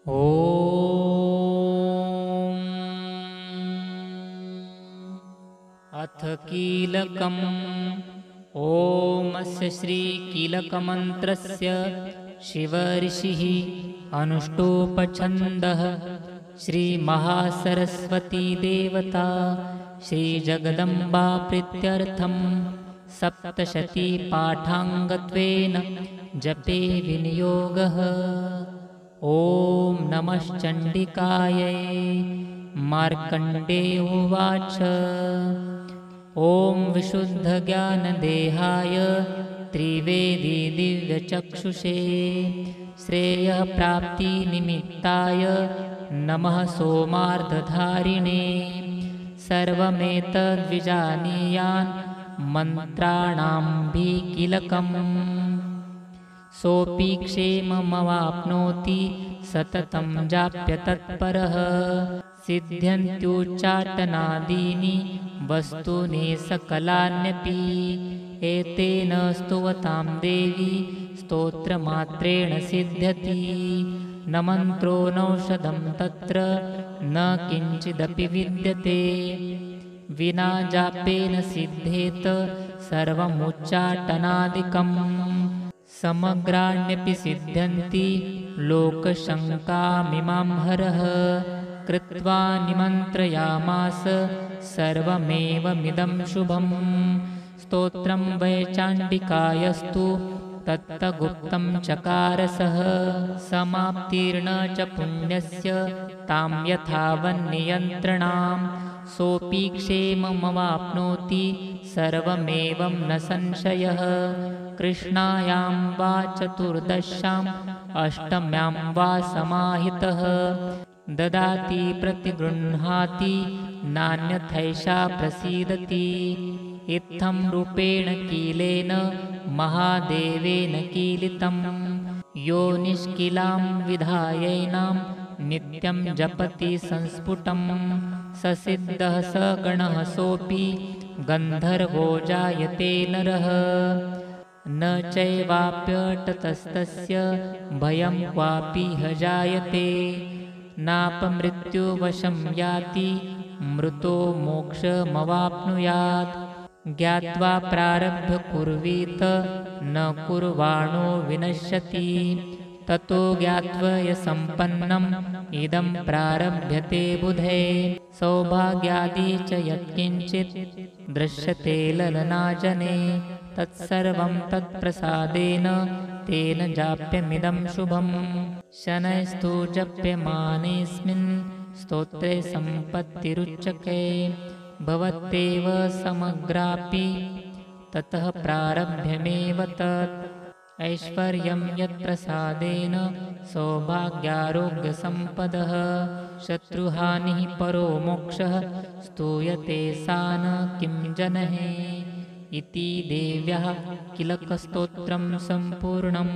ॐ अथ कीलकम्। ॐ श्रीकीलकमन्त्रस्य शिवऋषिः अनुष्टोपछन्दः। श्रीमहासरस्वती देवता श्रीजगदम्बा प्रीत्यर्थं सप्तशतीपाठाङ्गत्वेन जपे विनियोगः। ॐ नमश्चण्डिकायै। मार्कण्डेय उवाच। ॐ विशुद्धज्ञानदेहाय त्रिवेदी दिव्यचक्षुषे श्रेयःप्राप्तिनिमित्ताय नमः सोमार्धधारिणे। सर्वमेतद्विजानीयान् मन्त्राणां सोऽपि क्षेममवाप्नोति सततं जाप्य तत्परः। सिद्ध्यन्त्युच्चाटनादीनि वस्तूनि सकलान्यपि एतेन स्तुवतां देवी स्तोत्रमात्रेण सिद्ध्यति। न मन्त्रो नौषधं तत्र न किञ्चिदपि विद्यते विना जापेन सिद्धेत सर्वमुच्चाटनादिकम्। समग्राण्यपि सिद्ध्यन्ति लोकशङ्कामिमां हरः। कृत्वा निमन्त्रयामास सर्वमेवमिदं शुभम्। स्तोत्रं वै चाण्डिकायस्तु तत्तगुप्तं चकारसः। समाप्तिर्न च पुण्यस्य तां यथावन्नियन्त्रणां। सोऽपि क्षेममवाप्नोति सर्वमेवं न संशयः। कृष्णायां वा चतुर्दश्याम् अष्टम्यां वा समाहितः ददाति प्रतिगृह्णाति नान्यथैषा प्रसीदति। इत्थं रूपेण कीलेन महादेवेन कीलितं। यो निष्किलां विधायैनां नित्यं जपति संस्फुटं। स सिद्धः स गणः सोऽपि गन्धर्वो जायते नरः। न चैवाप्यटतस्तस्य भयं क्वापि ह जायते। नापमृत्युवशं याति मृतो मोक्षमवाप्नुयात्। ज्ञात्वा प्रारब्ध कुर्वीत न कुर्वाणो विनश्यति। ततो ज्ञात्वयसम्पन्नम् इदं प्रारभ्यते बुधे। सौभाग्यादि च यत्किञ्चित् दृश्यते ललनाजने तत्सर्वं तत्प्रसादेन तेन जाप्यमिदं शुभम्। शनैस्तु जप्यमानेऽस्मिन् स्तोत्रे सम्पत्तिरुच्यते भवत्येव समग्रापि ततः प्रारभ्यमेव तत्। ऐश्वर्यं यत्प्रसादेन सौभाग्यारोग्यसम्पदः। शत्रुहानिः परो मोक्षः स्तूयते सा न किं जनः। इति देव्याः कीलकस्तोत्रं सम्पूर्णम्।